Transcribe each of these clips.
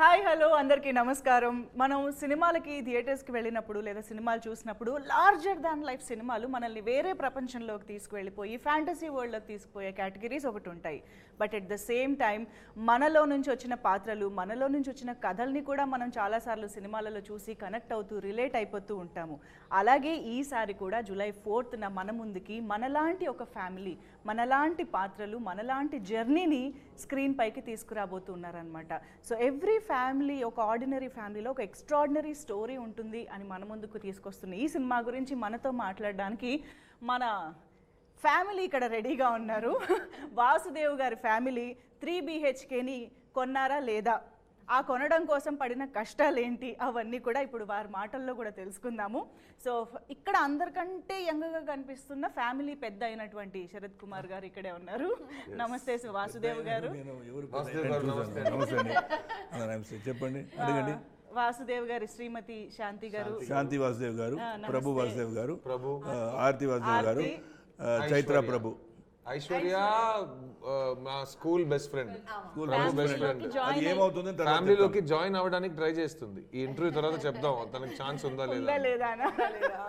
Hi hello అందరికీ నమస్కారం. మనం సినిమాలకి థియేటర్స్కి వెళ్ళినప్పుడు లేదా సినిమాలు చూసినప్పుడు లార్జర్ దాన్ లైఫ్ సినిమాలు మనల్ని వేరే ప్రపంచంలోకి తీసుకువెళ్ళిపోయి ఫ్యాంటసీ వరల్డ్లోకి తీసుకుపోయే కేటగిరీస్ ఒకటి ఉంటాయి. But at the same time మనలో నుంచి వచ్చిన పాత్రలు, మనలో నుంచి వచ్చిన కథల్ని కూడా మనం చాలాసార్లు సినిమాలలో చూసి కనెక్ట్ అవుతూ రిలేట్ అయిపోతూ ఉంటాము. అలాగే ఈసారి కూడా జూలై 4th మన ముందుకి మనలాంటి ఒక ఫ్యామిలీ, మనలాంటి పాత్రలు, మనలాంటి జర్నీని స్క్రీన్ పైకి తీసుకురాబోతున్నారనమాట. సో ఎవ్రీ ఫ్యామిలీ, ఒక ఆర్డినరీ ఫ్యామిలీలో ఒక ఎక్స్ట్రాడినరీ స్టోరీ ఉంటుంది అని మన ముందుకు తీసుకొస్తున్న ఈ సినిమా గురించి మనతో మాట్లాడడానికి మన ఫ్యామిలీ ఇక్కడ రెడీగా ఉన్నారు. వాసుదేవ్ గారి ఫ్యామిలీ 3 BHKని కొన్నారా లేదా, ఆ కొనడం కోసం పడిన కష్టాలు ఏంటి, అవన్నీ కూడా ఇప్పుడు వారి మాటల్లో కూడా తెలుసుకుందాము. సో ఇక్కడ అందరికంటే యంగ్గా కనిపిస్తున్న ఫ్యామిలీ పెద్ద అయినటువంటి శరత్ కుమార్ గారు ఇక్కడే ఉన్నారు. నమస్తే వాసుదేవ్ గారు. చెప్పండి, అడగండి. వాసుదేవ్ గారి శ్రీమతి శాంతి గారు, శాంతి వాసుదేవ్ గారు, ప్రభు వాసుదేవ్ గారు, ఆర్తి వాసుదేవ్ గారు, చైత్ర ప్రభు. ఐశ్వర్య మా స్కూల్ బెస్ట్ ఫ్రెండ్. ఏమవుతుంది, ఫ్యామిలీలోకి జాయిన్ అవ్వడానికి ట్రై చేస్తుంది. ఈ ఇంటర్వ్యూ తర్వాత చెప్దాం తనకి ఛాన్స్ ఉందా లేదా.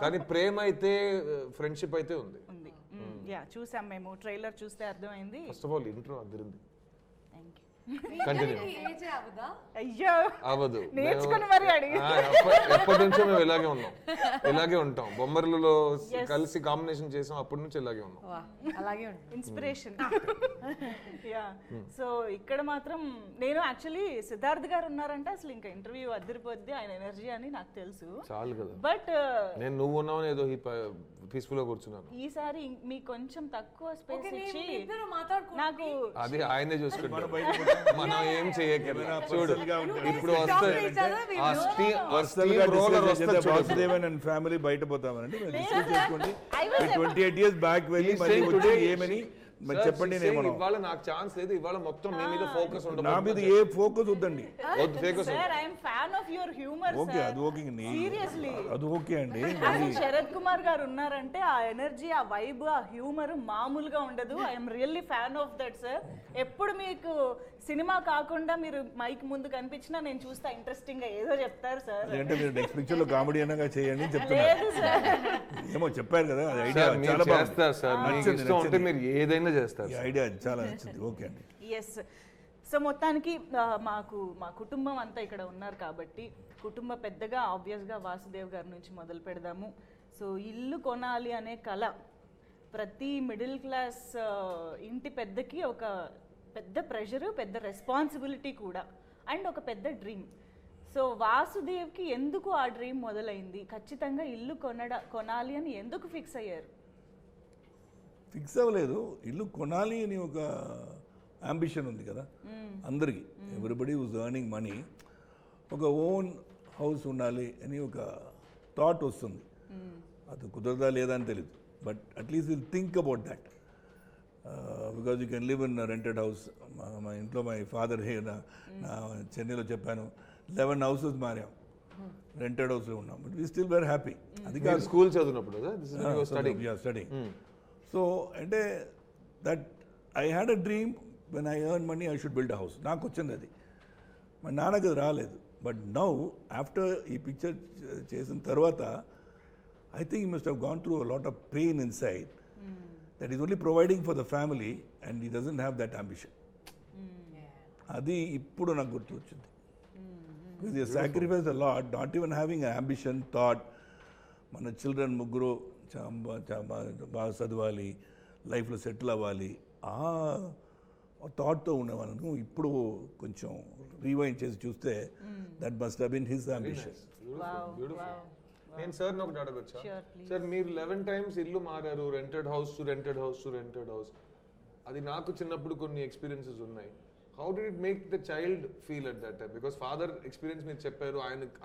కానీ ప్రేమ అయితే, ఫ్రెండ్షిప్ అయితే ఉంది. చూసాం మేము, ట్రైలర్ చూస్తే అర్థమైంది. ఫస్ట్ ఆఫ్ ఆల్ ఇంట్రో అదిరింది. అయ్యో అవదు, నేర్చుకుని మరి ఎప్పటి నుంచో మేము ఇలాగే ఉంటాం. బొమ్మర్లలో కలిసి కాంబినేషన్ చేసాం, అప్పటి నుంచి ఇలాగే ఉన్నాం. ఇన్స్పిరేషన్. సో ఇక్కడ మాత్రం నేను యాక్చువల్లీ సిద్ధార్థ్ గారు ఉన్నారంటే అసలు ఇంకా ఇంటర్వ్యూ అదిరిపోద్ది, ఆయన ఎనర్జీ అని నాకు తెలుసు. చాలు కదా. బట్ నేను నువ్వు ఉన్నావు ఏదో పీస్ఫుల్ గా కూర్చున్నాను. ఈసారి మీకు కొంచెం తక్కువ స్పేస్ ఇచ్చి నాకు అది ఆయనే చూసుకుంటారు, మనం ఏం చేయగలం. చూడు ఇప్పుడు ఫ్యామిలీ బయట పోతామనండి. 28 years బ్యాక్ వెళ్ళి ఏమని చెప్పండి. ఇవాళ నాకు ఛాన్స్ లేదు, ఇవాళ మొత్తం మీ మీద ఫోకస్ ఉండదు. నా మీద ఏ ఫోకస్ వద్దండి. అది ఓకే అండి. శరత్ కుమార్ గారు ఉన్నారంటే ఆ ఎనర్జీ, ఆ వైబ్, ఆ హ్యూమర్ మామూలుగా ఉండదు. I'm really fan of that sir. ఎప్పుడు మీకు సినిమా కాకుండా మీరు మైక్ ముందు కనిపించినా నేను చూస్తా, ఇంట్రెస్టింగ్ గా ఏదో చెప్తారు సార్. అంటే మీరు నెక్స్ట్ పిక్చర్ లో కామెడీ అనగా చేయండి చెప్తున్నారు. ఏమో చెప్పారు కదా, ఐడియా చాలా బాగుంది. మీరు ఏదైనా చేస్తారు, ఐడియా చాలా నచ్చింది. ఓకే అండి. ఎస్. సో మొత్తానికి మా కుటుంబం అంతా ఇక్కడ ఉన్నారు కాబట్టి కుటుంబ పెద్దగా ఆబ్వియస్గా వాసుదేవ్ గారి నుంచి మొదలు పెడదాము. సో ఇల్లు కొనాలి అనే కళ ప్రతి మిడిల్ క్లాస్ ఇంటి పెద్దకి ఒక పెద్ద ప్రెషరు, పెద్ద రెస్పాన్సిబిలిటీ కూడా, అండ్ ఒక పెద్ద డ్రీమ్. సో వాసుదేవ్కి ఎందుకు ఆ డ్రీమ్ మొదలైంది? ఖచ్చితంగా ఇల్లు కొనాలి అని ఎందుకు ఫిక్స్ అయ్యారు? ఫిక్స్ అవ్వలేదు, ఇల్లు కొనాలి అని ఒక అంబిషన్ ఉంది కదా అందరికీ. ఎవ్రీబడి వాజ్ ఎర్నింగ్ మనీ, ఒక ఓన్ హౌస్ ఉండాలి అని ఒక థాట్ వస్తుంది. అది కుదరదా లేదా అని తెలియదు, but at least will think about that. Because you can live in rented house. మా ఇంట్లో మై ఫాదర్ నా చెన్నైలో చెప్పాను 11 houses మారాం, రెంటెడ్ హౌస్లో ఉన్నాం, but we still very happy. అది కాదు స్కూల్ చదివినప్పుడు స్టడీ. సో అంటే that I had a dream, when I earn money I should build a house. నాకు వచ్చింది అది, మా నాన్నకి అది రాలేదు. బట్ నౌ ఆఫ్టర్ ఈ పిక్చర్ చేసిన తర్వాత I think you must have gone through a lot of pain in side that is only providing for the family and he doesn't have that ambition. అది ఇప్పుడు నాకు గుర్తు వచ్చింది. Because you sacrifice a lot, not even having a ambition thought. మన children ముగ్గురు బాగా చదవాలి, లైఫ్లో సెటిల్ అవ్వాలి, ఆ థాట్తో ఉండేవాళ్ళను. ఇప్పుడు కొంచెం రీవైండ్ చేసి చూస్తే that must have been his ambition. నేను సార్ ఒకటి అడగొచ్చా? సార్ మీరు 11 times ఇల్లు మారారు, rented house to rented house to rented house. అది నాకు చిన్నప్పుడు కొన్ని ఎక్స్పీరియన్సెస్ ఉన్నాయి. How did it make the child feel at that time? Because father experience మీరు చెప్పారు,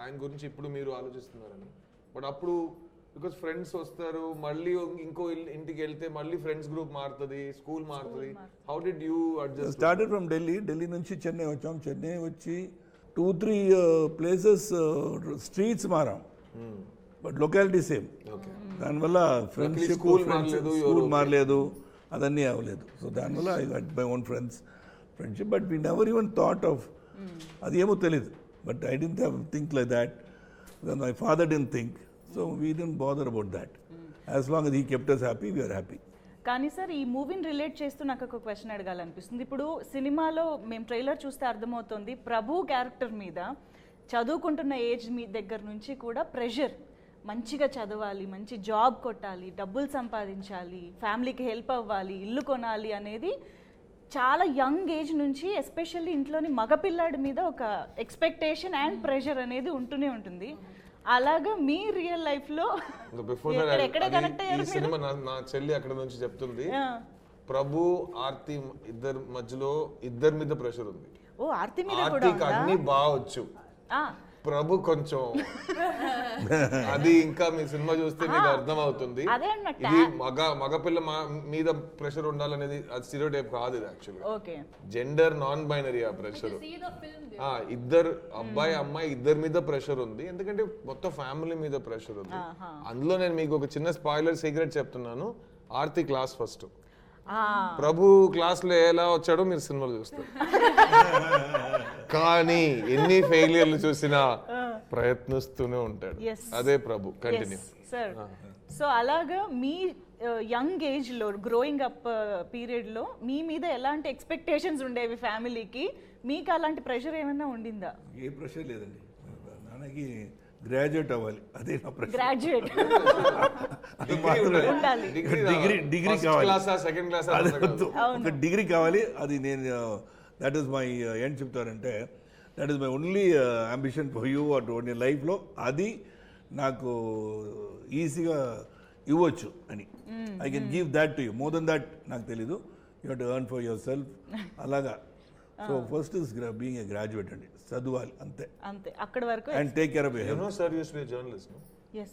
ఆయన గురించి ఇప్పుడు మీరు ఆలోచిస్తున్నారని. బట్ అప్పుడు బికాస్ ఫ్రెండ్స్ వస్తారు, మళ్ళీ ఇంకో ఇంటికి వెళ్తే మళ్ళీ ఫ్రెండ్స్ గ్రూప్ మారుతుంది, స్కూల్ మారుతుంది. How did you adjust? Started from Delhi నుంచి చెన్నై వచ్చాం. చెన్నై వచ్చి 2-3 ప్లేసెస్ స్ట్రీట్స్ మారాం, బట్ లొకాలిటీ సేమ్. దానివల్ల ఫ్రెండ్షిప్, స్కూల్ మారలేదు, అదన్నీ అవ్వలేదు. సో దానివల్ల I got my own friendship, but we never even thought of అది ఏమో తెలీదు. But I didn't think like that. Then my father didn't think. So we didn't bother about that. As long as he kept us happy, we are happy. కానీ sir ఈ మూవీని relate చేస్తూ నాకు ఒక question అడగాలనిపిస్తుంది. ఇప్పుడు సినిమాలో మేము ట్రైలర్ చూస్తే అర్థమవుతుంది, ప్రభు క్యారెక్టర్ మీద చదువుకుంటున్న ఏజ్ మీ దగ్గర నుంచి కూడా ప్రెషర్, మంచిగా చదవాలి, మంచి జాబ్ కొట్టాలి, డబ్బులు సంపాదించాలి, ఫ్యామిలీకి హెల్ప్ అవ్వాలి, ఇల్లు కొనాలి అనేది చాలా యంగ్ ఏజ్ నుంచి ఎస్పెషల్లీ ఇంట్లోని మగపిల్లాడి మీద ఒక ఎక్స్పెక్టేషన్ అండ్ ప్రెషర్ అనేది ఉంటూనే ఉంటుంది. అలాగా మీ రియల్ లైఫ్ లో ఎక్కడ కనెక్ట్ అయ్యారు? సినిమా నా చెల్లి అక్కడ నుంచి చెప్తుంది, ప్రభు ఆర్తి ఇద్దరు మధ్యలో ఇద్దరి మీద ప్రెషర్ ఉంది. ఓ ఆర్తి మీద కూడా అన్ని బావచ్చు, ప్రభు కొంచెం అది ఇంకా మీ సినిమా చూస్తే మీకు అర్థం అవుతుంది. ఇది మగపిల్ల మీద ప్రెషర్ ఉండాలనేది అది స్టీరియోటైప్ కాదు, ఇది యాక్చువల్లీ జెండర్ నాన్ బైనరీ ఆ ప్రెషర్. ఇద్దరు అబ్బాయి అమ్మాయి ఇద్దరి మీద ప్రెషర్ ఉంది, ఎందుకంటే మొత్తం ఫ్యామిలీ మీద ప్రెషర్ ఉంది. అందులో నేను మీకు ఒక చిన్న స్పాయిలర్ సీక్రెట్ చెప్తున్నాను, ఆర్తి క్లాస్ ఫస్ట్, ప్రభు క్లాస్ లో ఎలా వచ్చాడో మీరు సినిమాలో చూస్తారు. కానీ ఎన్ని ఫెయిలియర్లు చూసినా ప్రయత్నిస్తూనే ఉంటాడు, అదే ప్రభు. Continue sir. సో అలాగా మీ యంగ్ ఏజ్ లో గ్రోయింగ్ అప్ పీరియడ్ లో మీ మీద ఎలాంటి ఎక్స్పెక్టేషన్స్ ఉండేవి ఫ్యామిలీకి? మీకు అలాంటి ప్రెషర్ ఏమైనా ఉండిందా? ఏ ప్రెషర్ లేదండి, నాన్నకి గ్రాడ్యుయేట్ అవ్వాలి, అదే నా ప్రెషర్. గ్రాడ్యుయేట్ డిగ్రీ కావాలి, సెకండ్ క్లాస్ ఒక డిగ్రీ కావాలి. అది నేను దట్ ఈస్ మై ఏం చెప్తారంటే that is my only ambition for you at నీ లైఫ్లో. అది నాకు ఈజీగా ఇవ్వచ్చు అని, I can give that to you. More than that నాకు తెలీదు, you have to earn for yourself. అలాగా so first is being a graduate అండి, చదవాలి అంతే అంతే, అక్కడ వరకు. And take care of your health. Sir use to be journalist. yes.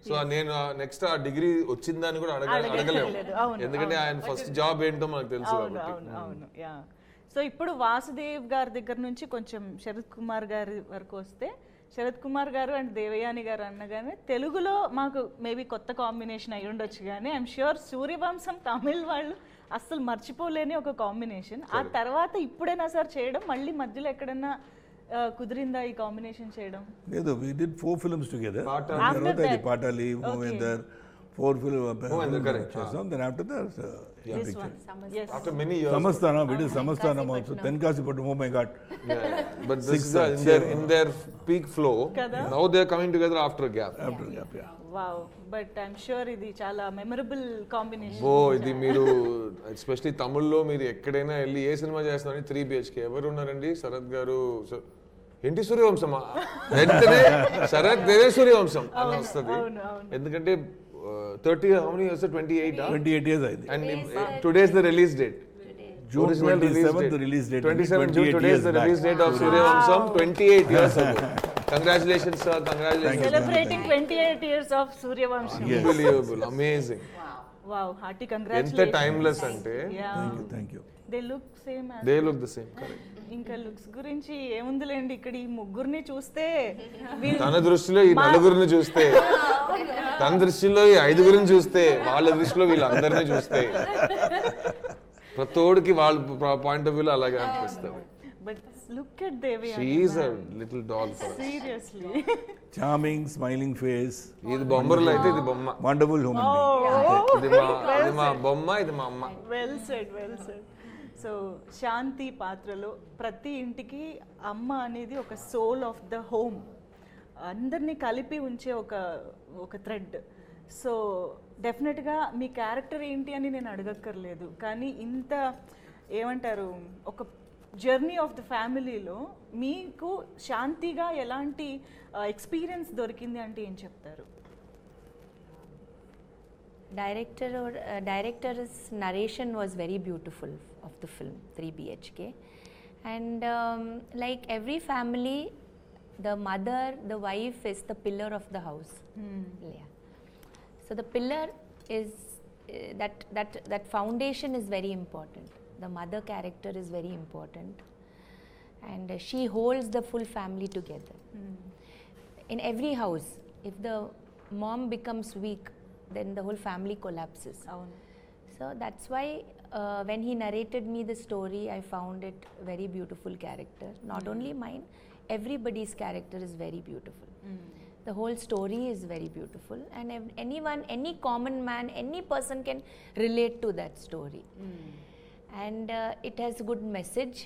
So నేను నెక్స్ట్ ఆ డిగ్రీ వచ్చిందని కూడా అడగలేము, ఎందుకంటే ఆయన ఫస్ట్ జాబ్ ఏంటో మనకు తెలుసు కాబట్టి. అవును. సో ఇప్పుడు వాసుదేవ్ గారి దగ్గర నుంచి కొంచెం శరత్ కుమార్ గారి వరకు వస్తే, శరత్ కుమార్ గారు అండ్ దేవయాని గారు అనగానే తెలుగులో మాకు మేబీ కొత్త కాంబినేషన్ అయి ఉండొచ్చు, కానీ ఐఎమ్ ష్యూర్ సూర్యవంశం తమిళ్ వాళ్ళు అస్సలు మర్చిపోలేని ఒక కాంబినేషన్. ఆ తర్వాత ఇప్పుడైనా సార్ చేయడం, మళ్ళీ మధ్యలో ఎక్కడన్నా కుదిరిందా ఈ కాంబినేషన్ చేయడం? లేదు, we did 4 films together. తర్వాత ఇది పాటాలి, మూవేందర్, 4 films చేసాం. Then after that after many years సమస్థానం, we did సమస్థానం also, తెన్కాసిపట్నం. Oh my God. But this is in their peak flow. Now they are coming together after a gap. Wow. But I'm sure ఇది చాలా memorable combination. ఇది మీరు especially తమిళ్లో మీరు ఎక్కడైనా వెళ్ళి ఏ cinema చేస్తున్నారని 3 BHK ఎవరు ఉన్నారండి? శరత్ గారు, ఏంటి సూర్యవంశమా, వెంటనే శరత్ దేవే సూర్యవంశం అని వస్తుంది. ఎందుకంటే 30 how many years? 28 years అయింది. And today is the release date. June 27th the release date. 27 June, today is the release date of Suryavansham, 28 years ago. Congratulations sir, congratulations. Celebrating 28 years of Suryavansham. Unbelievable, amazing. Wow, hearty congratulations. ఎంత timeless అంటే. Thank you. They look same as they look the same, correct. ఇంకా looks గురించి ఏముందిలేండి, ఇక్కడ ఈ ముగ్గురిని చూస్తే, తన దృష్టిలో ఈ నలుగురిని చూస్తే, తన దృష్టిలో ఈ 5గురిని చూస్తే, వాళ్ళ దృష్టిలో వీళ్ళందరినీ చూస్తే, ప్రతోడికి వాళ్ళ పాయింట్ ఆఫ్ వ్యూలో అలాగే అనిపిస్తుంది. But look at Devi, she is a little doll for us. Seriously charming smiling face. ఇది బొమ్మర్లు అయితే ఇది బొమ్మ, wonderful human being. ఇది మా బొమ్మ, ఇది మా అమ్మ. Well said. సో శాంతి పాత్రలో ప్రతి ఇంటికి అమ్మ అనేది ఒక సోల్ ఆఫ్ ద హోమ్, అందరినీ కలిపి ఉంచే ఒక థ్రెడ్. సో డెఫినెట్గా మీ క్యారెక్టర్ ఏంటి అని నేను అడగక్కర్లేదు, కానీ ఇంత ఏమంటారు, ఒక జర్నీ ఆఫ్ ద ఫ్యామిలీలో మీకు శాంతిగా ఎలాంటి ఎక్స్పీరియన్స్ దొరికింది అంటే ఏం చెప్తారు? Director's narration was very beautiful of the film 3 BHK, and like every family, the mother, the wife is the pillar of the house. Yeah. So the pillar is that foundation is very important. The mother character is very important, and she holds the full family together. In every house, if the mom becomes weak, then the whole family collapses. So that's why when he narrated me the story, I found it very beautiful character. Not only mine, everybody's character is very beautiful. The whole story is very beautiful, and anyone, any common man, any person can relate to that story. And it has good message,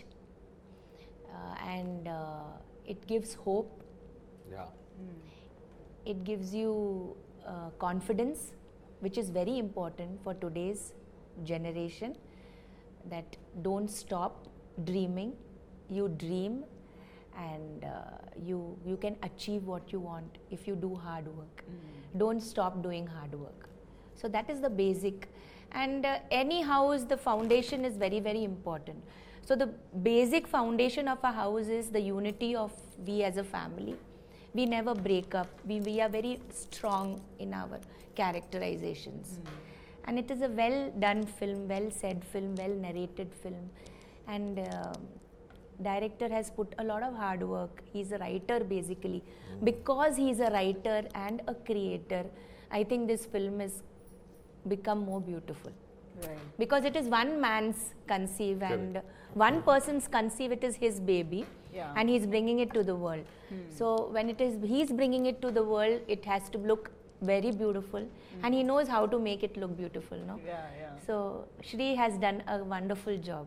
and it gives hope. Yeah. It gives you confidence, which is very important for today's generation, that don't stop dreaming. You dream, and you can achieve what you want if you do hard work. Don't stop doing hard work. So that is the basic. And any house, the foundation is very, very important. So the basic foundation of a house is the unity of we as a family. We never break up. We are very strong in our characterizations. And it is a well done film, well said film, well narrated film. And director has put a lot of hard work. He's a writer basically. Because he's a writer and a creator, I think this film has become more beautiful. Right. Because it is one man's conceive and one person's conceive, it is his baby. Yeah. And he's bringing it to the world. So when it is he's bringing it to the world, it has to look very beautiful, and he knows how to make it look beautiful, no? Yeah. So Shri has done a wonderful job.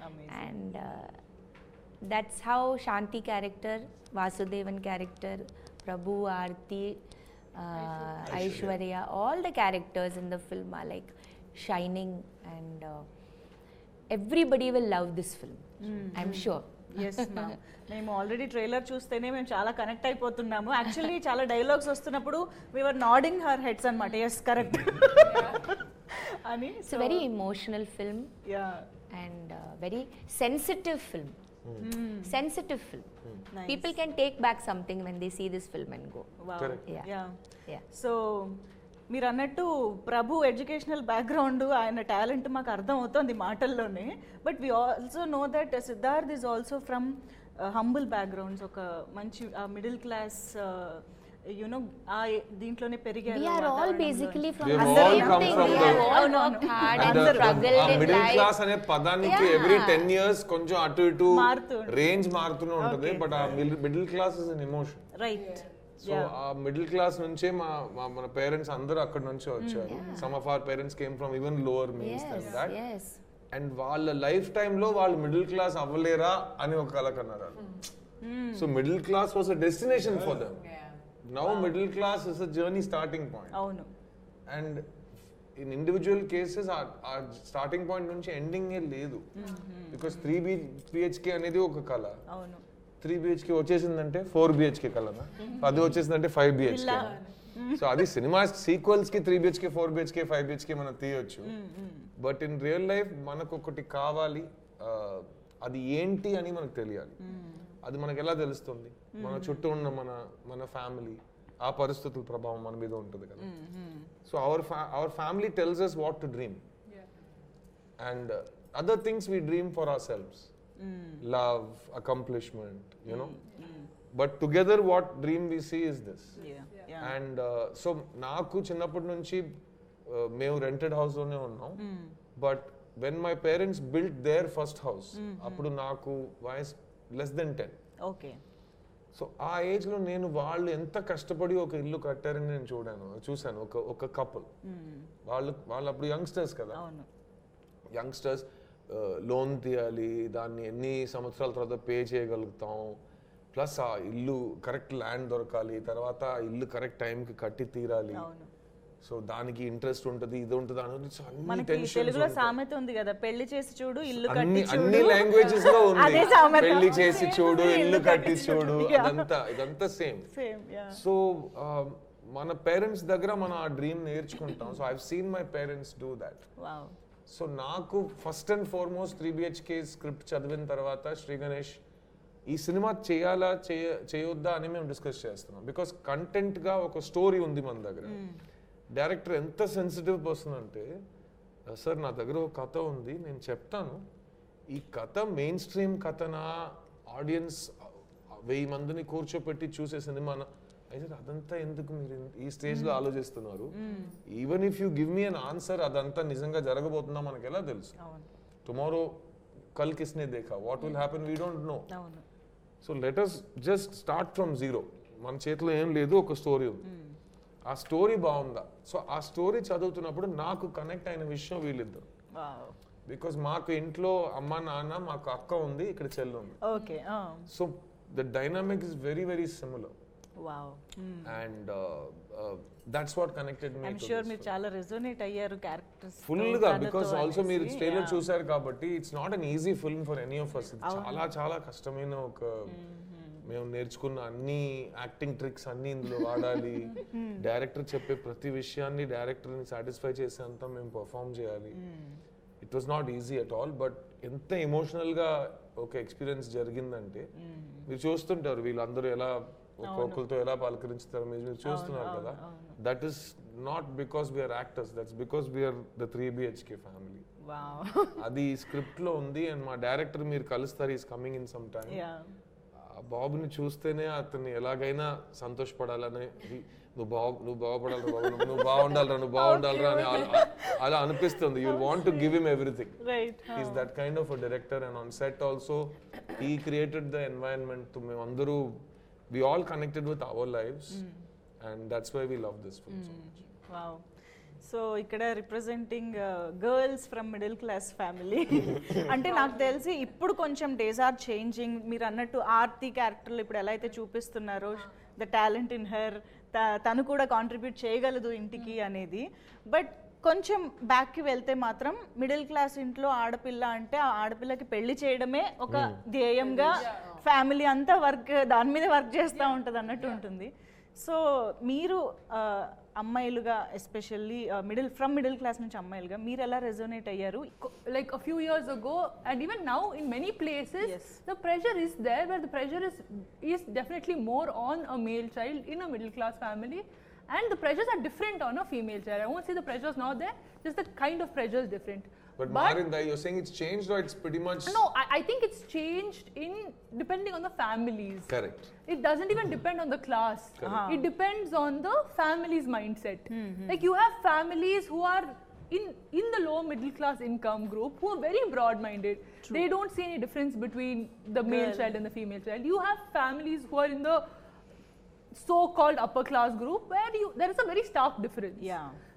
Amazing. And that's how Shanti character, Vasudevan character, Prabhu, Aarti, Aishwarya, all the characters in the film are like shining, and everybody will love this film. I'm sure. Yes ma'am, మేము already trailer చూస్తేనే మేము చాలా connect అయిపోతున్నాము. Actually చాలా dialogues వస్తున్నప్పుడు we're nodding her heads అనమాట, yes correct అని. It's a very emotional film, yeah, and very sensitive film. Sensitive film. Nice. People can take back something when they see this film and go. Wow, Correct. Yeah. Yeah. So మీరు అన్నట్టు ప్రభు educational background, ఆయన talent మాకు అర్థం అవుతుంది మాటల్లోనే. But we also know that Siddharth is also from humble backgrounds, ఒక మంచి middle class you know ఆ దీంట్లోనే పెరిగారు. We are all basically from We have the all same come thing. from We the- have all worked hard and struggled in middle life. Class అనే పదానికి Yeah. Every 10 years కొంచెం అటు ఇటు మారుతూ ఉంటుంది. రేంజ్ మారుతూనే ఉంటుంది. Okay. బట్ ఆ middle class is an emotion. Right. So ఆ మిడిల్ క్లాస్ నుంచే మన పేరెంట్స్ అందరూ అక్కడ నుంచే వచ్చారు. Some of our parents came from even lower means than that. Yes. And వాళ్ళ లైఫ్ టైమ్ లో వాళ్ళు మిడిల్ క్లాస్ అవ్వలేరా అని ఒక కల కన్నారు. So middle class was a destination for them. Now middle class is a journey starting point. అవును. And in individual cases ఆ స్టార్టింగ్ పాయింట్ నుంచి ఎండింగ్ ఏ లేదు. బికాస్ 3 BHK అనేది ఒక కళ. అవును. 3 BHK వచ్చేసిందంటే 4 BHK కలనా, అది వచ్చేసిందంటే 5 BHK. సో అది సినిమా సీక్వెల్స్ కి 3 BHK 4 BHK 5 BHK మనం తీయొచ్చు. బట్ ఇన్ రియల్ లైఫ్ మనకు ఒకటి కావాలి, అది ఏంటి అని మనకు తెలియాలి. అది మనకు ఎలా తెలుస్తుంది? మన చుట్టూ ఉన్న మన ఫ్యామిలీ, ఆ పరిస్థితుల ప్రభావం మన మీద ఉంటుంది కదా. So our family tells us what to dream, and other things we dream for ourselves. Love, accomplishment, you know. But together what dream we see is this. And so నాకు చిన్నప్పటి నుంచి మేము రెంటెడ్ హౌస్ లోనే ఉన్నాం. But when my parents built their first house, అప్పుడు నాకు వయసు less than 10. Okay. So ఆ ఏజ్ లో నేను వాళ్ళు ఎంత కష్టపడి ఒక ఇల్లు కట్టారని నేను చూశాను. ఒక కపుల్, వాళ్ళు అప్పుడు యంగ్స్టర్స్ కదా. అవును. యంగ్స్టర్స్ లోన్ తీయాలి, దాన్ని ఎన్ని సంవత్సరాల తర్వాత పే చేయగలుగుతాం, ప్లస్ ఆ ఇల్లు కరెక్ట్ ల్యాండ్ దొరకాలి, తర్వాత ఆ ఇల్లు కరెక్ట్ టైంకి కట్టి తీరాలి. సో దానికి ఇంట్రెస్ట్ ఉంటుంది, ఇది ఉంటుంది అని మనకి తెలుగులో సామెత ఉంది కదా, పెళ్లి చేసి చూడు ఇల్లు కట్టి చూడు. అన్ని లాంగ్వేజెస్ లో ఉంది. అదే సామెత. పెళ్లి చేసి చూడు, ఇల్లు కట్టి చూడు, ఇదంతా సేమ్. సో మన పేరెంట్స్ దగ్గర మనం ఆ డ్రీమ్ నేర్చుకుంటాం. So I have seen my parents do that. Wow. So నాకు first and foremost 3 BHK script చదివిన తర్వాత శ్రీ గణేష్ ఈ సినిమా చేయొద్దా అని మేము డిస్కస్ చేస్తున్నాం. బికాస్ కంటెంట్గా ఒక స్టోరీ ఉంది మన దగ్గర. డైరెక్టర్ ఎంత సెన్సిటివ్ పర్సన్ అంటే, సార్ నా దగ్గర ఒక కథ ఉంది, నేను చెప్తాను, ఈ కథ మెయిన్ స్ట్రీమ్ కథనా, ఆడియన్స్ 1000 మందిని కూర్చోపెట్టి చూసే సినిమానా, అయితే అదంతా ఎందుకు మీరు ఈ స్టేజ్ లో ఆలోచిస్తున్నారు? Even if you give me an answer, అదంతా నిజంగా జరగబోతుందా మనకు ఎలా తెలుసు? టుమారో కల్ కిస్నే దేఖా, what will happen we don't know. So let us just start from zero. మన చేతిలో ఏం లేదు, ఒక స్టోరీ ఉంది. ఆ స్టోరీ బాగుందా? సో ఆ స్టోరీ చదువుతున్నప్పుడు నాకు కనెక్ట్ అయిన విషయం వీళ్ళిద్దరు. బికాస్ మాకు ఇంట్లో అమ్మ నాన్న, మాకు అక్క ఉంది, ఇక్కడ చెల్లి ఉంది. So the dynamic is very very similar. And that's what connected me. I'm sure మీరు చాలా రెజోనేట్ అయ్యారు క్యారెక్టర్స్ ఫుల్ గా. బికాస్ ఆల్సో మీరు ట్రైలర్ చూసారు కాబట్టి it's not an easy film for any of us. చాలా చాలా కష్టమైన ఒక, మేము నేర్చుకున్న అన్ని యాక్టింగ్ ట్రిక్స్ అన్ని ఇందులో వాడాలి. డైరెక్టర్ చెప్పే ప్రతి విషయాన్ని డైరెక్టర్ని సాటిస్ఫై చేసేంత మేము పర్ఫామ్ చేయాలి. It was not easy at all. But ఎంత ఎమోషనల్గా ఒక ఎక్స్పీరియన్స్ జరిగిందంటే, మీరు చూస్తుంటారు వీళ్ళందరూ ఎలా ఒక్కొక్కరితో ఎలా పలకరించుతారు, మీరు చూస్తున్నారు కదా. That is not because we're actors, that's because we're the 3 BHK family. అది స్క్రిప్ట్ లో ఉంది. అండ్ మా డైరెక్టర్ మీరు కలుస్తారు, is coming in some time. బాబుని చూస్తేనే అతన్ని ఎలాగైనా సంతోషపడాలని, నువ్వు బాగుపడాలి బాబు, నువ్వు బాగుండాలరా అని అలా అనిపిస్తుంది. You want to give him everything. Is that kind of a director. And on set also he created the environment. మేమందరూ we all connected with our lives, and that's why we love this film so much. Wow. So ఇక్కడ representing girls from middle class family. అంటే నాకు తెలిసి ఇప్పుడు కొంచెం days are changing. మీరు అన్నట్టు ఆర్తి క్యారెక్టర్లు ఇప్పుడు ఎలా అయితే చూపిస్తున్నారో, ద టాలెంట్ ఇన్ హర్, తను కూడా కాంట్రిబ్యూట్ చేయగలదు ఇంటికి అనేది. బట్ కొంచెం బ్యాక్కి వెళ్తే మాత్రం మిడిల్ క్లాస్ ఇంట్లో ఆడపిల్ల అంటే ఆ ఆడపిల్లకి పెళ్లి చేయడమే ఒక ధ్యేయంగా ఫ్యామిలీ అంతా దాని మీద వర్క్ చేస్తూ ఉంటుంది అన్నట్టు ఉంటుంది. సో మీరు అమ్మాయిలుగా, ఎస్పెషల్లీ మిడిల్ క్లాస్ నుంచి అమ్మాయిలుగా మీరు ఎలా రెజోనేట్ అయ్యారు? Like a few years ago, and even now in many places, the pressure is there, where the pressure is definitely more on a male child in a middle class family, and the pressures are different on a female child. I won't say the pressure is not there, just the kind of pressure is different. But Marinda, you're saying it's changed, or it's pretty much... No, I think it's changed in depending on the families. Correct. It doesn't even depend on the class. It depends on the family's mindset. Like you have families who are in the low middle class income group who are very broad-minded. They don't see any difference between the male child and the female child. You have families who are in the so-called upper class group where there is a very stark difference.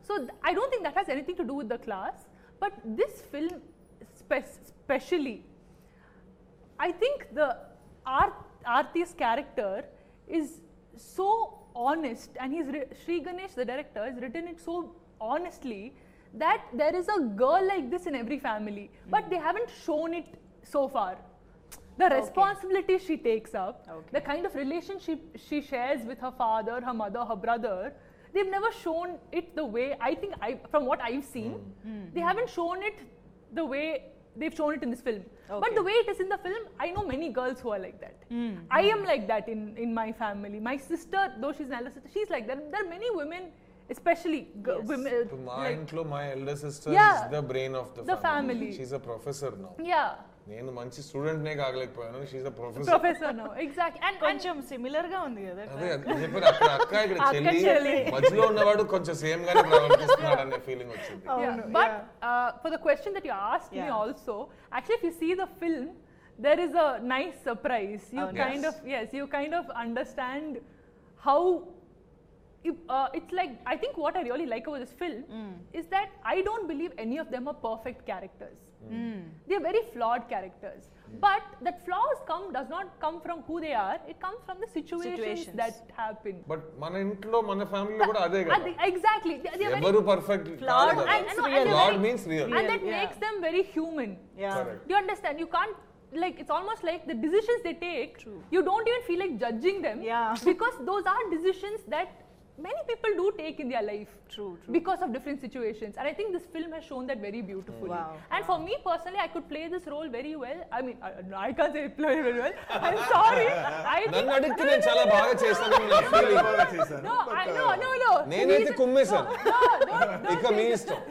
So I don't think that has anything to do with the class. But this film especially, I think the Aarti's character is so honest, and Sri Ganesh, the director, has written it so honestly that there is a girl like this in every family, but they haven't shown it so far. The responsibility she takes up, the kind of relationship she shares with her father, her mother, her brother, they've never shown it the way, from what I've seen, they haven't shown it the way they've shown it in this film. But the way it is in the film, I know many girls who are like that. I am like that in my family. My sister, though she's an elder sister, she's like that. There are many women, especially women. My elder sister is the brain of the family. She's a professor now. Yeah. నేను మంచి student నే కాగలేకపోయాను, she's a professor now. Exactly. And కొంచెం similar గా ఉంది కదా. అదే చెప్పారు, అక్కడ అక్క ఇక్కడ చెల్లి, మధ్యలో ఉన్నవాడు కొంచెం సేమ్ గానే ప్రవర్తిస్తున్నాడు అనే ఫీలింగ్ వచ్చింది. But for the question that you asked me also, actually if you see the film, there is a nice surprise. You you kind of understand how it's like, I think what I really like about this film is that I don't believe any of them are perfect characters. They are very flawed characters. But that flaws does not come from who they are, it comes from the situations that happen. But మన ఇంట్లో మన ఫ్యామిలీలో కూడా అదే కదా. Exactly. ఎవరు perfect flawed, flawed means real. And that makes them very human. Correct. Do you understand? You can't, like, it's almost like the decisions they take, you don't even feel like judging them, because those are decisions that many people do take in their life. True. Because of different situations. And I think this film has shown that very beautifully. And for me personally, I could play this role very well. I mean, I can't say play very well. I'm sorry. నన్ను అడిగితే నేను చాలా బాగా చేశానని నా feeling. No. నేనైతే కుమ్మేశాను. ఇక మీ ఇష్టం.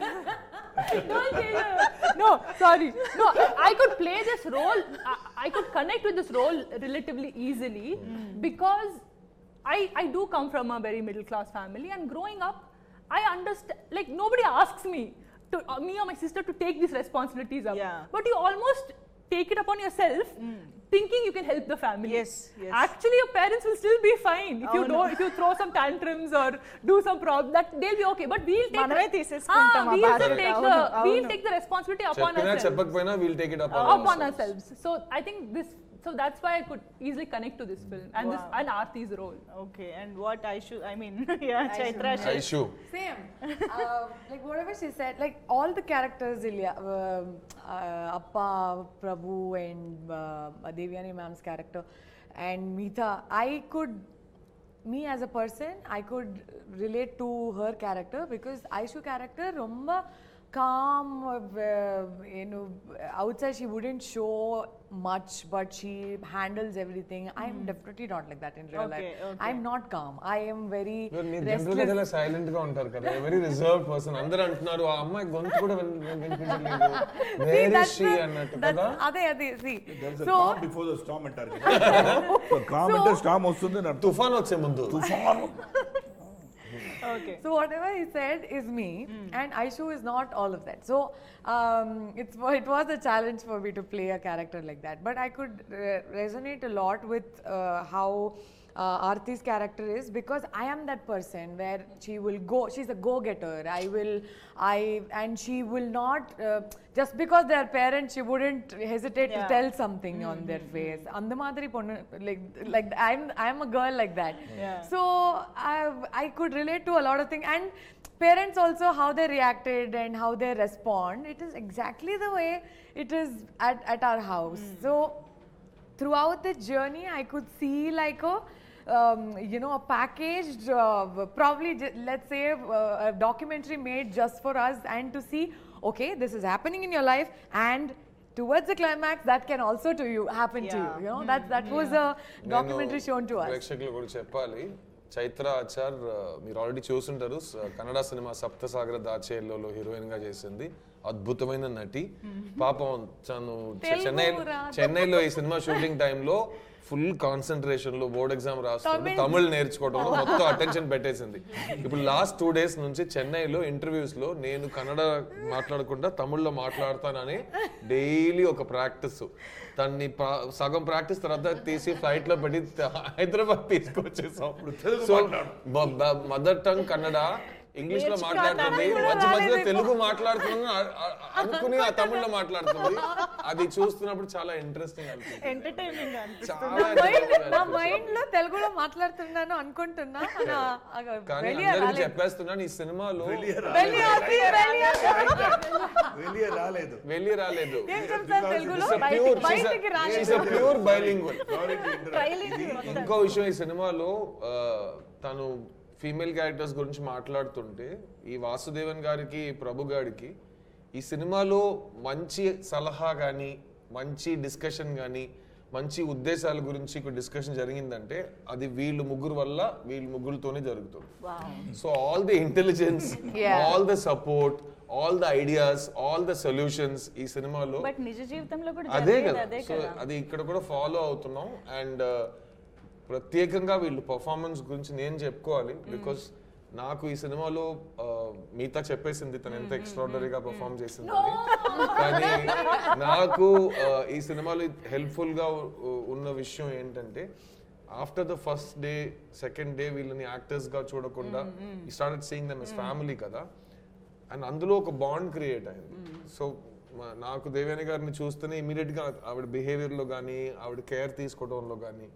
No, sorry. No, I could play this role. I could connect with this role relatively easily because I do come from a very middle class family, and growing up, I understand, like nobody asks me me or my sister to take these responsibilities up. Yeah. But you almost take it upon yourself, thinking you can help the family. Yes, yes. Actually, your parents will still be fine if you Oh, no. don't, if you throw some tantrums or do some problem, that they'll be okay. But we'll take మనమే తీసేసుకుంటాం ఆ we'll బాధ్యత. take అవును, we'll అవును. take the responsibility upon చెప్పినా ourselves. చెప్పకపోయినా we'll take it upon Upon ourselves. So I think this. So that's why I could easily connect to this film and this and Aarti's role. Okay, and what I mean, yeah, Chaitra. Aishu. Same. Like whatever she said, like all the characters, Ilya, Appa, Prabhu, and Devyani ma'am's character, and Meeta, me as a person, I could relate to her character because Aishu character romba calm, outside she wouldn't show much, but she handles everything. I am definitely not like that in real life. Okay. I am not calm. I am very మీరు general గా చాలా silent గా ఉంటారు కదా, very reserved person. అందరూ అంటున్నారు ఆ అమ్మాయి గొంతు కూడా వినిపించలేదు, వేర్ ఇస్ షీ అన్నట్టు కదా. అదే see. There's a So calm before the storm అంటారు కదా. So calm అంటే storm వస్తుంది అని అర్థం. తుఫాన్ వచ్చే ముందు. తుఫాను. Okay. So whatever he said is me, and Aishu is not all of that. So it was a challenge for me to play a character like that. But I could resonate a lot with how Aarti's character is, because I am that person where she will go. She's a go-getter. And she will not just because they are parents, she wouldn't hesitate to tell something on their face. Andamadri ponnu, like I'm a girl like that. Yeah. So I could relate to a lot of things, and parents also, how they reacted and how they respond. It is exactly the way it is at our house. So throughout the journey, I could see like a a packaged, probably let's say a documentary made just for us, and to see, okay, this is happening in your life, and towards the climax that can also happen to you. You know, that was a documentary shown to us. ప్రేక్షకులు కూడా చెప్పాలి, చైత్ర ఆచార్ మీరు already చూసుంటారు, Kannada cinema సప్తసాగర దాచేల్లో heroine గా చేసింది. అద్భుతమైన నటి. పాపం తను చెన్నైలో ఈ సినిమా షూటింగ్ టైంలో ఫుల్ కాన్సన్ట్రేషన్ లో బోర్డ్ ఎగ్జామ్ రాస్తుంది, తమిళ్ నేర్చుకోవడంలో మొత్తం అటెన్షన్ పెట్టేసింది. ఇప్పుడు లాస్ట్ 2 days నుంచి చెన్నైలో ఇంటర్వ్యూస్ లో నేను కన్నడ మాట్లాడకుండా తమిళ్లో మాట్లాడతానని డైలీ ఒక ప్రాక్టీస్. దాన్ని సగం ప్రాక్టీస్ తర్వాత తీసి ఫ్లైట్ లో పెట్టి హైదరాబాద్ తీసుకొచ్చేసాం. So mother tongue Kannada, English లో మాట్లాడుతుంది, మధ్య మధ్యలో తెలుగు మాట్లాడుతుంది అనుకుని ఆ తమిళ్లో మాట్లాడుతుంది. అది చూస్తున్నప్పుడు చాలా ఇంట్రెస్టింగ్ అనిపిస్తుంది. ఎంటర్టైనింగ్ నా మైండ్ లో తెలుగులో మాట్లాడుతున్నాను అనుకుంటున్నా, కానీ అందరికి చెప్పేస్తున్నాను, ఈ సినిమాలో వెళ్ళి రాలేదు. Pure bilingual. ఇంకో విషయం, ఈ సినిమాలో తను ఫీమేల్ క్యారెక్టర్స్ గురించి మాట్లాడుతుంటే ఈ వాసుదేవన్ గారికి, ప్రభు గారికి ఈ సినిమాలో మంచి సలహా కానీ, మంచి డిస్కషన్ కానీ, మంచి ఉద్దేశాల గురించి డిస్కషన్ జరిగిందంటే అది వీళ్ళు ముగ్గురు వల్ల, వీళ్ళ ముగ్గురుతోనే జరుగుతుంది. So all the intelligence, all the support, all the ideas, all the solutions ఈ సినిమాలో బట్ నిజ జీవితంలో కూడా అదే కదా. సో అది ఇక్కడ కూడా ఫాలో అవుతున్నాం. అండ్ ప్రత్యేకంగా వీళ్ళు పర్ఫార్మెన్స్ గురించి నేను చెప్పుకోవాలి, బికాస్ నాకు ఈ సినిమాలో మీతా చెప్పేసింది తను ఎంత ఎక్స్ట్రాడనరీగా పర్ఫార్మ్ చేసిందని. కానీ నాకు ఈ సినిమాలో హెల్ప్ఫుల్ గా ఉన్న విషయం ఏంటంటే, after the first day, second day వీళ్ళని యాక్టర్స్ గా చూడకుండా ఈ started seeing them as family కదా, అండ్ అందులో ఒక బాండ్ క్రియేట్ అయింది. సో నాకు దేవ్యాని గారిని చూస్తేనే ఇమీడియట్ గా ఆవిడ బిహేవియర్ లో కానీ, ఆవిడ కేర్ తీసుకోవడంలో కానీ,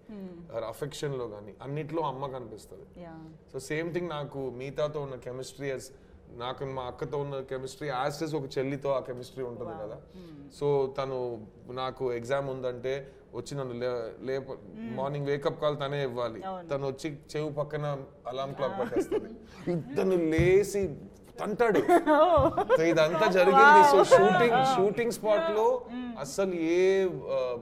అఫెక్షన్ లో కానీ అన్నిట్లో అమ్మ కనిపిస్తుంది. సో సేమ్ థింగ్ నాకు మీతాతో ఉన్న కెమిస్ట్రీ, నాకు మా అక్కతో ఉన్న కెమిస్ట్రీ, యాజ్ ఇస్ ఒక చెల్లితో ఆ కెమిస్ట్రీ ఉంటుంది కదా. సో తను నాకు ఎగ్జామ్ ఉందంటే వచ్చి నన్ను మార్నింగ్ వేకప్ కాల్ తనే ఇవ్వాలి. తను వచ్చి చెవు పక్కన అలాం క్లాక్ పెట్టేస్తుంది, తను లేసి తంటాడు. ఇదంతా జరిగింది. సో షూటింగ్ స్పాట్ లో అస్సలు ఏ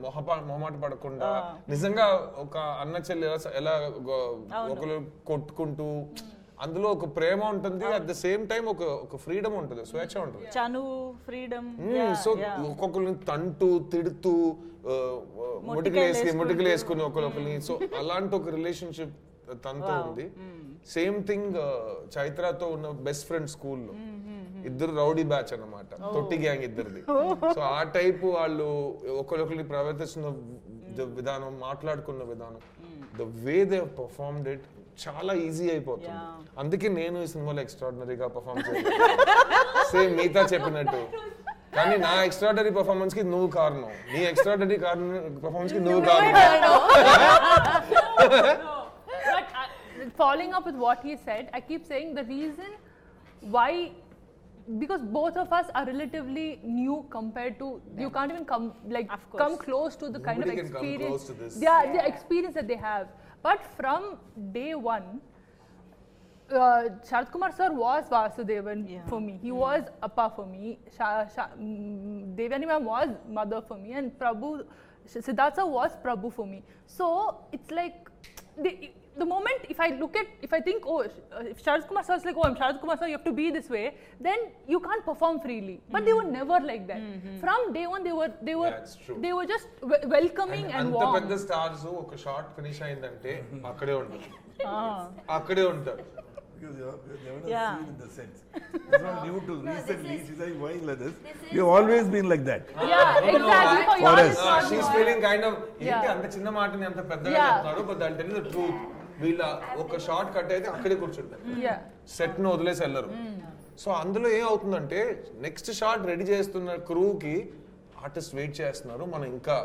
మొహమాట పడకుండా, నిజంగా ఒక అన్న చెల్లి ఎలా ఒకరు కొట్టుకుంటూ, అందులో ఒక ప్రేమ ఉంటుంది, అట్ ద సేమ్ టైం ఒక ఫ్రీడమ్ ఉంటుంది, స్వేచ్ఛ ఉంటుంది, ఫ్రీడమ్. సో ఒక్కొక్కరిని తంటూ తిడుతూ ముటికలు వేసుకుని ఒకరిని, సో అలాంటి ఒక రిలేషన్షిప్ తనతో ఉంది. సేమ్ థింగ్ చైత్రతో ఉన్న బెస్ట్ ఫ్రెండ్ స్కూల్లో, ఇద్దరు రౌడీ బ్యాచ్ అన్నమాట, తొట్టి గ్యాంగ్ ఇద్దరిది. సో ఆ టైపు వాళ్ళు ఒకరిని ప్రవర్తిస్తున్న విధానం, మాట్లాడుకున్న విధానం, the way they performed it చాలా ఈజీ అయిపోతుంది. అందుకే నేను ఈ సినిమాలో ఎక్స్ట్రాడినరీగా పర్ఫార్మ్ చేయలేదు, సేమ్ మిగతా చెప్పినట్టు. కానీ నా ఎక్స్ట్రాడినరీ పర్ఫార్మెన్స్ కి నువ్వు కారణం, నీ ఎక్స్ట్రాడినరీ పర్ఫార్మెన్స్ కి నువ్వు కారణం. Following up with what he said, I keep saying the reason why, because both of us are relatively new compared to, you can't even come close to the kind of Nobody can come experience, close to this. the experience that they have. But from day one, Sharat Kumar sir was Vasudevan for me. He was Appa for me. Devyani ma'am was mother for me, and Siddharth sir was Prabhu for me. So it's like the moment if I think, oh, if Sharat Kumar sir is like, oh, I'm Sharat Kumar sir, you have to be this way, then you can't perform freely. But they were never like that. From day one, That's true. they were just welcoming and అంత warm. పెద్ద stars ఒక short finish అయిందంటే అక్కడే ఉంటారు, అక్కడే ఉంటారు. Because they haven't seen in the sense. It's not new to recently. She's like, why like this? We've always been like that. Yeah, exactly. For For your us. She's feeling kind of, ఏంటి అంత చిన్న మాటని అంత పెద్దగా చెప్తారు, but దాని tell the truth. వీళ్ళ ఒక షార్ట్ కట్ అయితే అక్కడే కూర్చుంటారు, yeah. సెట్ ను వదిలేసి వెళ్ళరు. సో అందులో ఏం అవుతుందంటే నెక్స్ట్ షార్ట్ రెడీ చేస్తున్న క్రూకి ఆర్టిస్ట్ వెయిట్ చేస్తున్నారు, మనం ఇంకా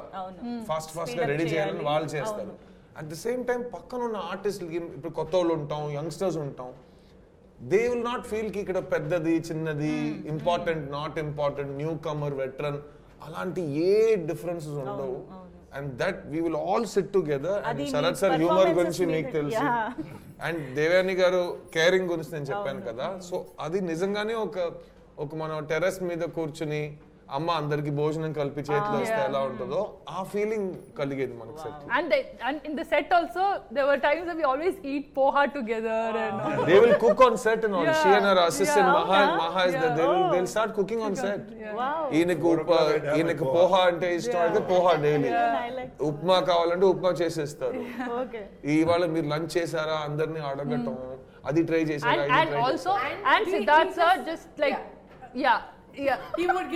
ఫాస్ట్ గా రెడీ చేయాలని వాళ్ళు చేస్తారు. అట్ ద సేమ్ టైం పక్కన ఉన్న ఆర్టిస్ట్లకి, ఇప్పుడు కొత్త వాళ్ళు ఉంటాం, యంగ్స్టర్స్ ఉంటాం, దే విల్ నాట్ ఫీల్ కి ఇక్కడ పెద్దది చిన్నది, important not important, newcomer veteran, అలాంటి ఏ డిఫరెన్సెస్ ఉండవు. And that we will all sit together. And Sharath sir humour గురించి మీకు తెలుసు, అండ్ దేవయాని గారు కేరింగ్ గురించి నేను చెప్పాను కదా. సో అది నిజంగానే ఒక మన టెర్రస్ మీద కూర్చుని అమ్మ అందరికి భోజనం కలిపి చేతిలో వస్తే ఎలా ఉంటుందో ఆ ఫీలింగ్ కలిగేది మనకు set. And in the set also, there were times that we always eat poha together. And They will cook on set and all. She and her assistant Maha is there. They'll start cooking on set. ఈయనకు పోహా అంటే ఇష్టం అయితే poha daily, upma కావాలంటే ఉప్మా చేసేస్తారు. ఇవాళ మీరు lunch చేశారా అందరినీ అడగటం, అది ట్రై చేశారా, and also and Siddharth sir just like he would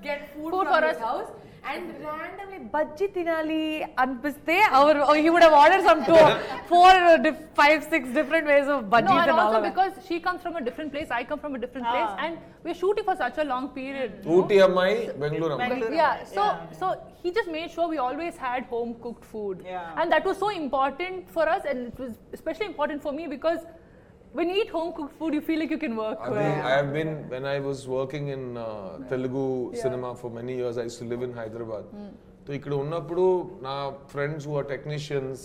get food from his house, and randomly bajji tinali anpiste he would have ordered some 4, 5, 6 different ways of bajjis. and also because she comes from a different place, I come from a different place, and we're shooting for such a long period. Ooty అమ్మాయి, బెంగళూరు అమ్మాయి. So he just made sure we always had home cooked food, and that was so important for us, and it was especially important for me because when you eat home cooked food, you feel like you can work well. I have been, when I was working in Telugu cinema for many years, I used to live in Hyderabad. So ఇక్కడ ఉన్నప్పుడు నా friends who are technicians,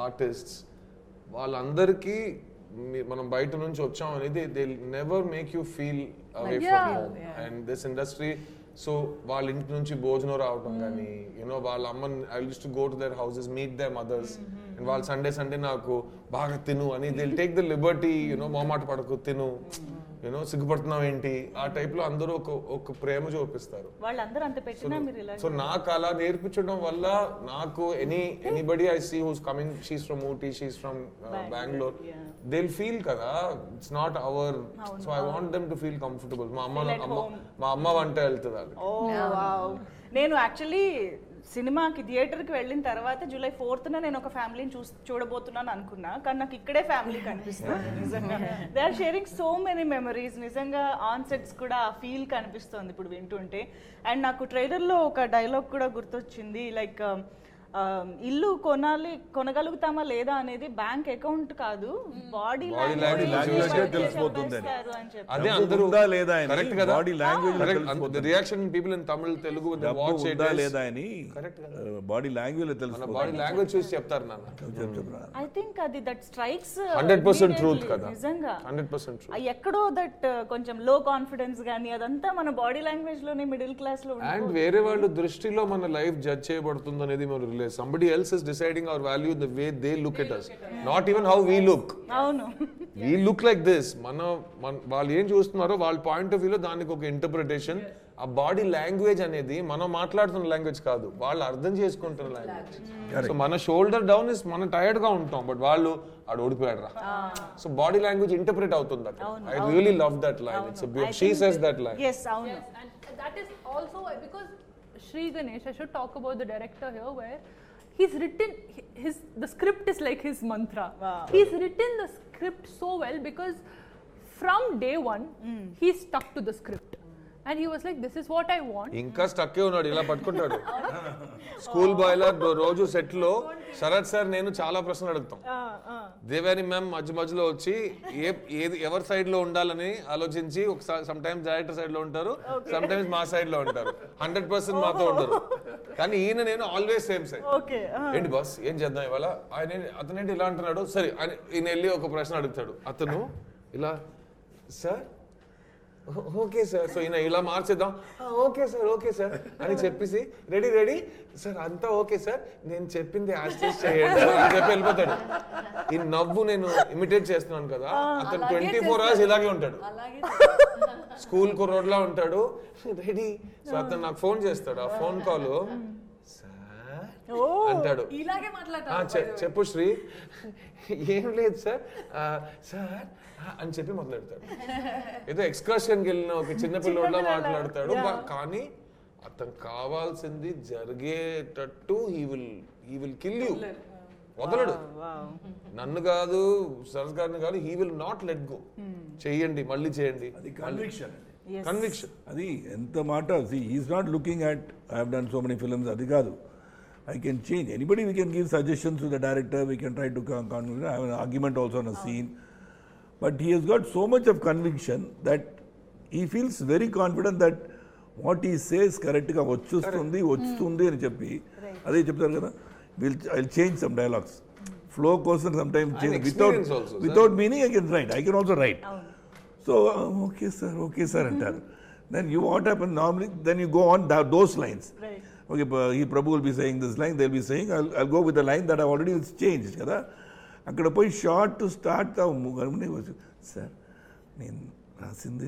artists, వాళ్ళందరికీ మనం బయట నుంచి వచ్చాం అనేది they never make you feel away from home and this industry. So వాళ్ళ ఇంటి నుంచి భోజనం రావటం కానీ, యూనో వాళ్ళ అమ్మ, I used to go to their houses, meet their mothers, and వాళ్ళు సండే నాకు బాగా తిను అని they take the liberty, you know మొహమాట పడకు తిను, యూనో సిగ్గుపడుతున్నావు ఏంటి, ఆ టైప్ లో అందరూ ఒక ప్రేమ చూపిస్తారు. సో నాకు అలా నేర్పించడం వల్ల నాకు anybody I see who's coming, she's from Ooty, she's from Bengaluru, they will feel కదా it's not our, so I want them to feel comfortable. మా అమ్మ వంట వెళ్తుంది. నేను యాక్చువల్లీ సినిమాకి థియేటర్కి వెళ్ళిన తర్వాత జూలై 4th నేను ఒక ఫ్యామిలీని చూడబోతున్నాను అనుకున్నా, కానీ నాకు ఇక్కడే ఫ్యామిలీ కనిపిస్తుంది నిజంగా. They are sharing so many memories. నిజంగా ఆన్ సెట్స్ కూడా ఆ ఫీల్ కనిపిస్తుంది ఇప్పుడు వింటుంటే. అండ్ నాకు ట్రైలర్లో ఒక డైలాగ్ కూడా గుర్తొచ్చింది, లైక్ ఇల్లు కొనగలుగుతామా లేదా అనేది బ్యాంక్ అకౌంట్ కాదు, బాడీ లాంగ్వేజ్ తెలిసిపోతుంది అని. అదే అందరూ లేదా కరెక్ట్ కదా, body language the reaction people in Tamil, Telugu watch it లేదా అని బాడీ లాంగ్వేజ్ తెలుసు, బాడీ లాంగ్వేజ్ చూసి చెప్తారు నాన్న. ఐ థింక్ అది దట్ స్ట్రైక్స్ 100% ట్రూత్ కదా, నిజంగా 100% ట్రూత్. ఎక్కడో దట్ కొంచెం లో కాన్ఫిడెన్స్ గానీ అదంతా మన బాడీ లాంగ్వేజ్ లోనే మిడిల్ క్లాస్ లో. అండ్ వేరే వాళ్ళ దృష్టిలో మన లైఫ్ జడ్జ్ చేయబడుతుంది అనేది మనం relays. Somebody else is deciding our value the way they look at us, not even how we look. అవును, we look like this. మన వాళ్ళు ఏం చూస్తున్నారో వాళ్ళ పాయింట్ ఆఫ్ వ్యూలో దానికి ఒక ఇంటర్ప్రిటేషన్, ఆ బాడీ లాంగ్వేజ్ అనేది మనం మాట్లాడుతున్న లాంగ్వేజ్ కాదు, వాళ్ళు అర్థం చేసుకుంటున్న లాంగ్వేజ్. సో మన షోల్డర్ డౌన్ ఇస్ మనం టైర్డ్ గా ఉంటాం, బట్ వాళ్ళు ఆడు ఓడిపోయాడు రా. సో బాడీ లాంగ్వేజ్ ఇంటర్ప్రిట్ అవుతుంది అక్కడ. I really love that line. It's she says that line. yes అవును. And that is also why, because Sri Ganesh, I should talk about the director here, where he's written the script is like his mantra. Wow. He's written the script so well because from day one he stuck to the script and he was like, this is what I want. ఇంకా స్టక్కే ఉన్నాడు, ఇలా పట్టుకుంటాడు. School bye లా రోజు set లో Sarath sir నేను చాలా ప్రశ్నలు అడుగుతాం. దేవాని మ్యామ్ మధ్యలో వచ్చి ఎవరి సైడ్ లో ఉండాలని ఆలోచించి సమ్ టైమ్స్ డైరెక్టర్ సైడ్ లో ఉంటారు, సమ్ టైమ్స్ మా సైడ్ లో ఉంటారు, 100% మాతో ఉండరు. కానీ ఈయన నేను ఆల్వేస్ సేమ్ సైడ్. ఏంటి బాస్ ఏం చేద్దాం ఇవాళ, అతనేంటి ఇలా అంటున్నాడు, సరే ఈయన వెళ్ళి ఒక ప్రశ్న అడుగుతాడు, అతను ఇలా సార్ ఓకే సార్, సో ఈయన ఇలా మార్చేద్దాం, ఓకే సార్ అని చెప్పేసి రెడీ సార్ అంతా ఓకే సార్ నేను చెప్పింది యాస్టేజ్ చేయండి అని చెప్పి వెళ్ళిపోతాడు. ఈ నవ్వు నేను ఇమిటేట్ చేస్తున్నాను కదా, అతను 24 hours ఇలాగే ఉంటాడు, స్కూల్ కుర్రోడ్లా ఉంటాడు, రెడీ. సో అతను నాకు ఫోన్ చేస్తాడు, ఆ ఫోన్ కాల్ సార్ అంటాడు, ఇలాగే మాట్లాడతాడు. చెప్పు శ్రీ. ఏం లేదు సార్ సార్ అని చెప్పి మొదలెడతాడు. ఏదో ఎక్స్కర్షన్కి వెళ్ళిన ఒక చిన్న పిల్లోడ్లా మాట్లాడతాడు, కానీ అతను కావాల్సింది జరిగేటట్టు హీ విల్ కిల్ యూ. వదలడు, నన్ను కాదు సరస్ గారిని కాదు, he will not let go. చెయ్యండి మళ్ళీ చేయండి, అది కన్విక్షన్. కన్విక్షన్ అది ఎంత మాట. Is not looking at I have done so many films, అది కాదు. I can change. Anybody, we can give suggestions to the director, we can try to have an argument also on a scene. But he has got so much of conviction that he feels very confident that what he says correct ga vachustundi ani cheppi ade cheptaru kada, I'll change some dialogues. Flow కోసం sometimes change without meaning. I can also write. So okay sir antaru. Then you what happen normally, then you go on those lines. Right. Okay, Prabhu will be saying this line, they'll be saying, I'll go with the line that I've already changed. Kada akkada poi short to start the garmune was, sir నేను రాసింది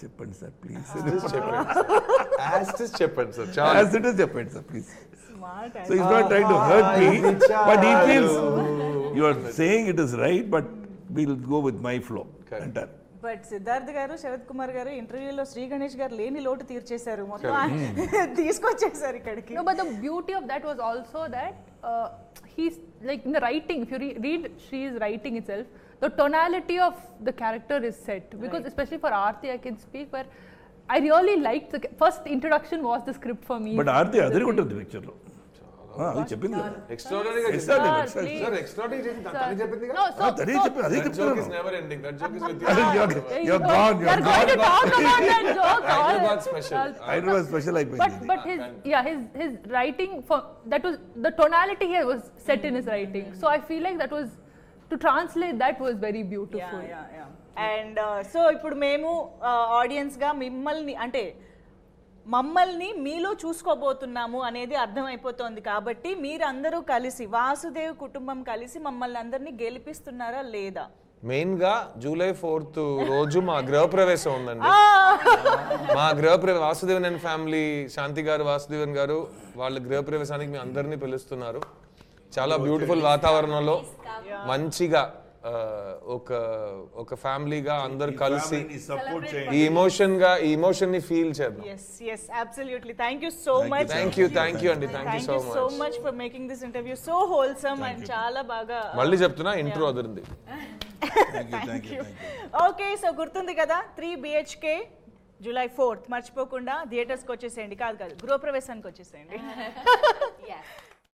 చెప్పండి sir please. చెప్పండి sir, చెప్పండి sir please. So he's not trying to hurt me, but he feels you are saying it is right, but we'll go with my flow. అంటారు. But Siddharth గారు, శరత్ కుమార్ గారు ఇంటర్వ్యూలో శ్రీ గణేష్ గారు లేని లోటు తీర్చేశారు, మొత్తం తీసుకొచ్చేసారు ఇక్కడికి. No, but the beauty of that was also that he's like in the writing, if you read Shri's writing itself, the tonality of the character is set, because especially for Aarti I can speak, where I really liked the first introduction was the script for me. But Aarti adari ఉంటుంది picture లో, అది చెప్పింది కదా. Extraordinary చెప్పింది కదా. No, so అదే చెప్పి అదే చెప్తున్నాను. Joke is never ending. That joke is with You're gone. we are going to talk about that joke. Hyderabad special. Hyderabad special అయిపోయింది. But his writing, for that was the tonality here was set in his writing, so I feel like that was, to translate that was very beautiful. And so ఇప్పుడు మేము ఆడియన్స్గా మిమ్మల్ని అంటే మమ్మల్ని మీలో చూసుకోబోతున్నాము అనేది అర్థమైపోతుంది. కాబట్టి మీరందరూ కలిసి, వాసుదేవ్ కుటుంబం కలిసి మమ్మల్ని అందరినీ గెలిపిస్తున్నారా లేదా? మెయిన్ గా July 4th రోజు మా గృహప్రవేశం ఉందండి. మా గృహప్రవేశం వాసుదేవన్ అండ్ ఫ్యామిలీ, శాంతి గారు, వాసుదేవన్ గారు, వాళ్ళ గృహప్రవేశానికి మీ అందరినీ పిలుస్తున్నారు. చాలా బ్యూటిఫుల్ వాతావరణంలో మంచిగా ఒక ఫ్యామిలీగా అందరు కలిసి ఈ ఎమోషన్ ని ఫీల్ చేద్దాం. Yes, absolutely. Thank you so much. Thank you అండి. Thank you so much for making this interview so wholesome and చాలా బాగా. మళ్ళీ చెప్తున్నా, intro Adirindi. Thank you. Okay, so గుర్తుంది కదా 3 BHK July 4th మర్చిపోకుండా థియేటర్స్కి వచ్చేసేయండి. కాదు గృహప్రవేశానికి వచ్చేసేయండి.